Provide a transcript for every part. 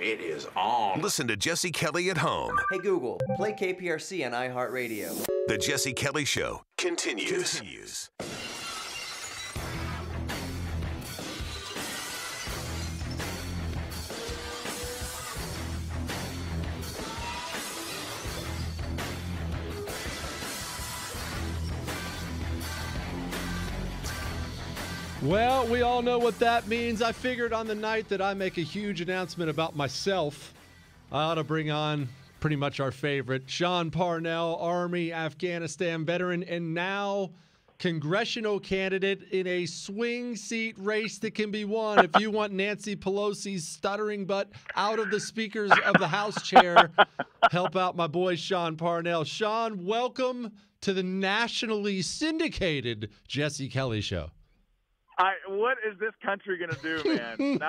It is on. Listen to Jesse Kelly at home. Hey Google, play KPRC on iHeartRadio. The Jesse Kelly Show continues. Well, we all know what that means. I figured on the night that I make a huge announcement about myself, I ought to bring on pretty much our favorite, Sean Parnell, Army, Afghanistan veteran, and now congressional candidate in a swing seat race that can be won if you want Nancy Pelosi's stuttering butt out of the speakers of the House chair. Help out my boy Sean Parnell. Sean, welcome to the nationally syndicated Jesse Kelly Show. What is this country going to do, man?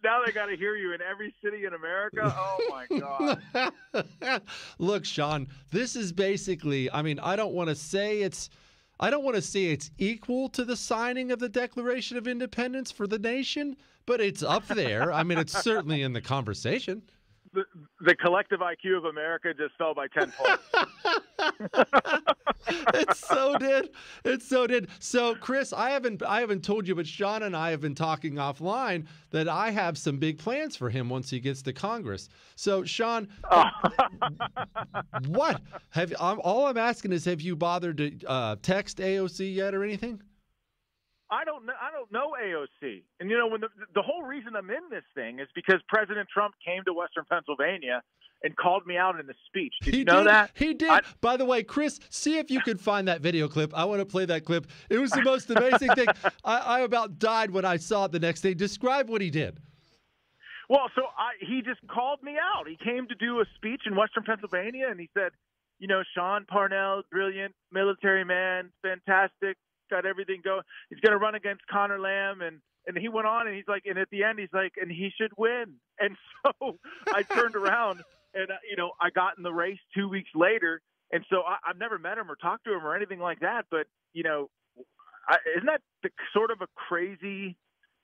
now they got to hear you in every city in America? Oh, my God. Look, Sean, this is basically, I don't want to say it's equal to the signing of the Declaration of Independence for the nation, but it's up there. It's certainly in the conversation. The collective IQ of America just fell by 10 points. It so did. So, Chris, I haven't told you, but Sean and I have been talking offline that I have some big plans for him once he gets to Congress. So, Sean, what all I'm asking is, have you bothered to text AOC yet or anything? I don't know AOC. And, when the whole reason I'm in this thing is because President Trump came to Western Pennsylvania and called me out in the speech. Did you know that? He did. By the way, Chris, see if you could find that video clip. I want to play that clip. It was the most amazing thing. I about died when I saw it the next day. Describe what he did. Well, he just called me out. He came to do a speech in Western Pennsylvania, and he said, Sean Parnell, brilliant military man, fantastic. Got everything going. He's going to run against Connor Lamb, and he went on, and he's like, and at the end, he's like, and he should win. And so I turned around, and I got in the race 2 weeks later, and so I've never met him or talked to him or anything like that. But isn't that sort of a crazy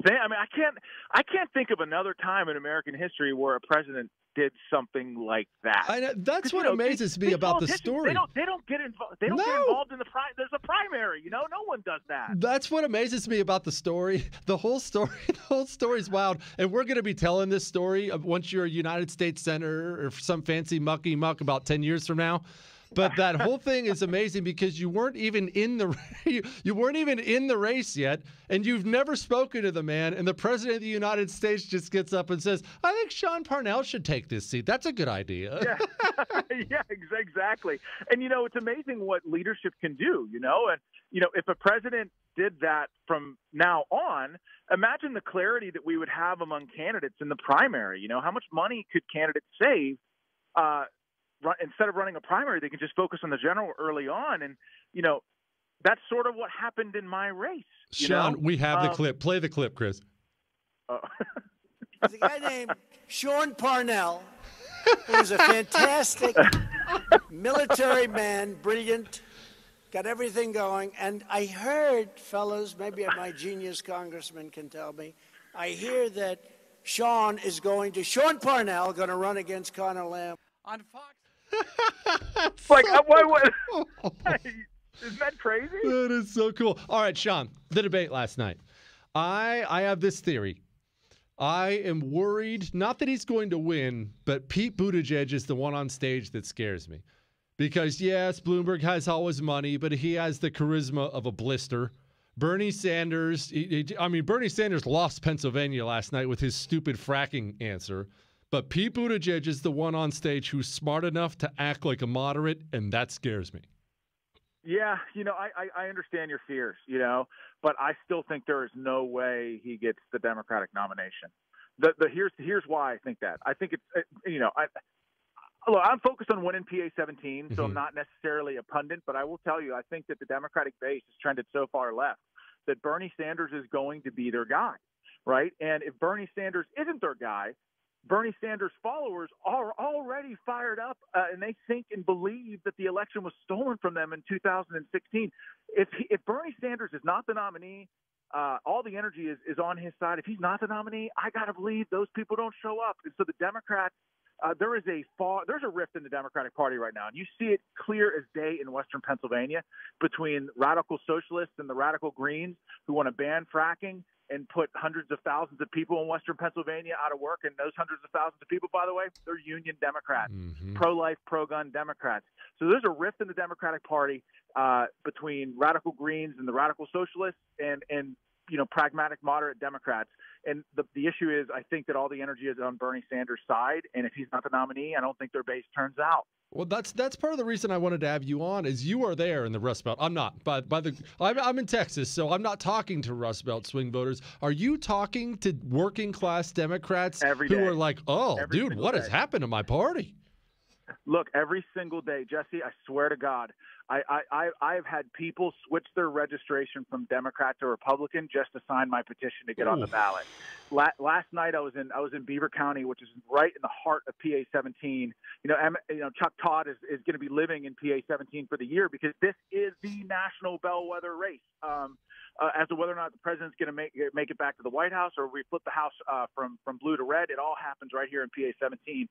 thing? I can't think of another time in American history where a president did something like that. That's what amazes me about the story. They don't get involved. They don't get involved in there's a primary. No one does that. That's what amazes me about the story. The whole story is wild. And we're going to be telling this story once you're a United States senator or some fancy mucky muck about 10 years from now. But that whole thing is amazing because you weren't even in the race yet, and you've never spoken to the man, and the president of the United States just gets up and says, "I think Sean Parnell should take this seat. That's a good idea." Yeah, exactly. And it's amazing what leadership can do. And if a president did that from now on, imagine the clarity that we would have among candidates in the primary. How much money could candidates save? Instead of running a primary, they can just focus on the general early on. And, that's sort of what happened in my race. Sean, we have the clip. Play the clip, Chris. There's a guy named Sean Parnell, who's a fantastic military man, brilliant, got everything going. And I heard, fellas, maybe my genius congressman can tell me, I hear that Sean Parnell going to run against Connor Lamb on Fox. What? Isn't that crazy? That is so cool. All right, Sean, the debate last night. I have this theory. I am worried, not that he's going to win, but Pete Buttigieg is the one on stage that scares me. Because, yes, Bloomberg has all his money, but he has the charisma of a blister. Bernie Sanders, Bernie Sanders lost Pennsylvania last night with his stupid fracking answer. But Pete Buttigieg is the one on stage who's smart enough to act like a moderate, and that scares me. Yeah, I understand your fears, but I still think there is no way he gets the Democratic nomination. Here's why I think that. I think it's, look, I'm focused on winning PA 17, so I'm not necessarily a pundit, but I will tell you, I think that the Democratic base has trended so far left that Bernie Sanders is going to be their guy, right? And if Bernie Sanders isn't their guy, Bernie Sanders followers are already fired up, and they think and believe that the election was stolen from them in 2016. If Bernie Sanders is not the nominee, all the energy is on his side. If he's not the nominee, I got to believe those people don't show up. And so the Democrats, there's a rift in the Democratic Party right now. And you see it clear as day in Western Pennsylvania between radical socialists and the radical Greens who want to ban fracking and put hundreds of thousands of people in Western Pennsylvania out of work. And those hundreds of thousands of people, by the way, they're union Democrats, pro-life, pro-gun Democrats. So there's a rift in the Democratic Party between radical Greens and the radical socialists and pragmatic, moderate Democrats. And the issue is, I think that all the energy is on Bernie Sanders' side. And if he's not the nominee, I don't think their base turns out. Well, that's part of the reason I wanted to have you on is you are there in the Rust Belt. I'm not. I'm in Texas, so I'm not talking to Rust Belt swing voters. Are you talking to working class Democrats who are like, oh, dude, what has happened to my party? Look, every single day, Jesse, I swear to God, I've had people switch their registration from Democrat to Republican just to sign my petition to get on the ballot. Last night I was in Beaver County, which is right in the heart of PA 17. Chuck Todd is going to be living in PA 17 for the year because this is the national bellwether race as to whether or not the president's going to make it back to the White House or we flip the House from blue to red. It all happens right here in PA 17.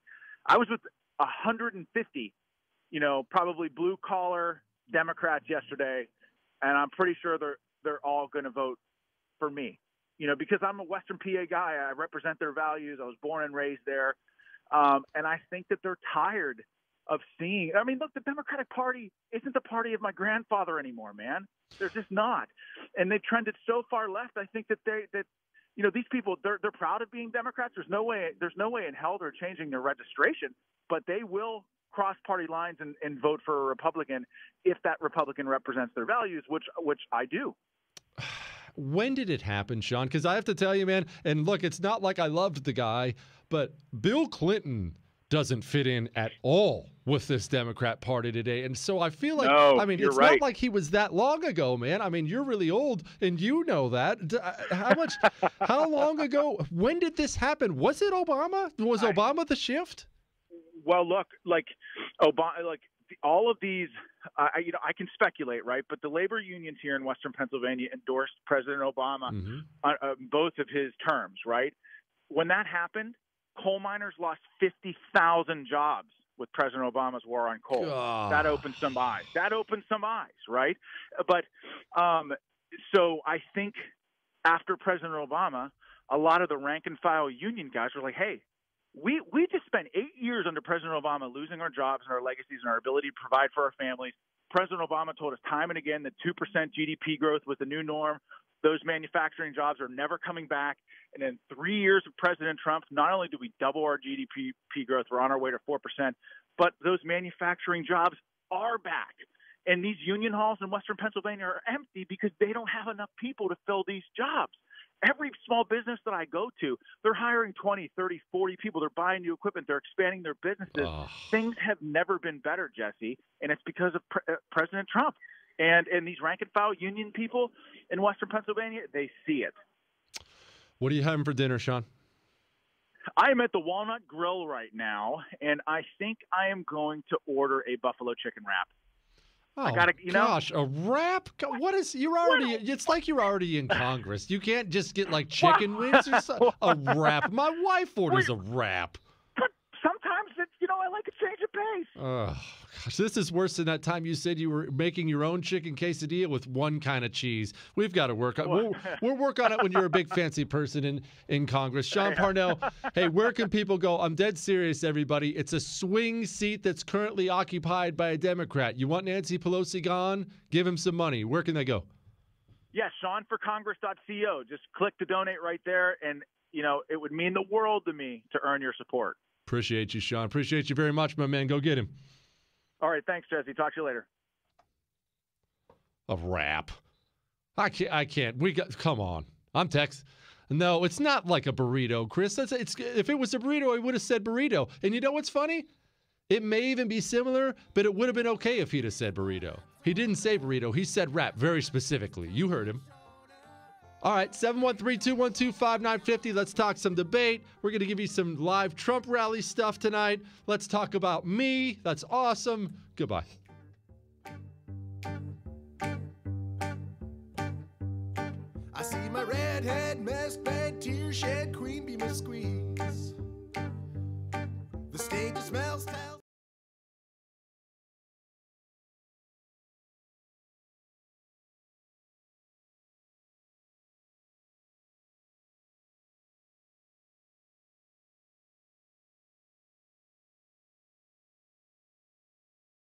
I was with 150, probably blue collar Democrats yesterday, and I'm pretty sure they're all going to vote for me, because I'm a Western PA guy. I represent their values. I was born and raised there. And I think that they're tired of seeing, look, the Democratic Party isn't the party of my grandfather anymore, man. They're just not. And they trended so far left. I think that these people, they're proud of being Democrats. There's no way in hell they're changing their registration, but they will cross party lines and vote for a Republican if that Republican represents their values, which I do. When did it happen, Sean? Because I have to tell you, man, and look, it's not like I loved the guy, but Bill Clinton doesn't fit in at all with this Democrat Party today. And so I feel like, it's right. Not like he was that long ago, man. You're really old, and you know that. How long ago? When did this happen? Was it Obama? Was Obama the shift? Well, look, Obama, all of these, I can speculate, right? But the labor unions here in Western Pennsylvania endorsed President Obama on both of his terms, right? When that happened, coal miners lost 50,000 jobs with President Obama's war on coal. God. That opened some eyes. Right? But so I think after President Obama, a lot of the rank and file union guys were like, hey, we just spent 8 years under President Obama losing our jobs and our legacies and our ability to provide for our families. President Obama told us time and again that 2% GDP growth was the new norm. Those manufacturing jobs are never coming back. And in 3 years of President Trump, not only do we double our GDP growth, we're on our way to 4%, but those manufacturing jobs are back. And these union halls in Western Pennsylvania are empty because they don't have enough people to fill these jobs. Every small business that I go to, they're hiring 20, 30, 40 people. They're buying new equipment. They're expanding their businesses. Things have never been better, Jesse, and it's because of President Trump. And these rank-and-file union people in Western Pennsylvania, they see it. What are you having for dinner, Sean? I am at the Walnut Grill right now, and I think I am going to order a buffalo chicken wrap. Oh, gosh, a wrap? What is, it's like you're already in Congress. You can't just get like chicken wings or something. A wrap. My wife orders a wrap. But sometimes, I like a change of pace. Oh, gosh, this is worse than that time you said you were making your own chicken quesadilla with one kind of cheese. We've got to work on it. We'll work on it when you're a big fancy person in Congress. Sean Parnell, hey, where can people go? I'm dead serious, everybody. It's a swing seat that's currently occupied by a Democrat. You want Nancy Pelosi gone? Give him some money. Where can they go? Yes, SeanForCongress.co. Just click to donate right there, and, it would mean the world to me to earn your support. Appreciate you, Sean. Appreciate you very much, my man. Go get him. All right. Thanks, Jesse. Talk to you later. A wrap. I can't. Come on. I'm Tex. No, it's not like a burrito, Chris. If it was a burrito, I would have said burrito. And you know what's funny? It may even be similar, but it would have been okay if he'd have said burrito. He didn't say burrito. He said wrap very specifically. You heard him. All right, 713-212-5950. Let's talk some debate. We're going to give you some live Trump rally stuff tonight. Let's talk about me. That's awesome. Goodbye. I see my redhead, messed bed, tear shed, queen bee must squeeze. The stage smells, tells.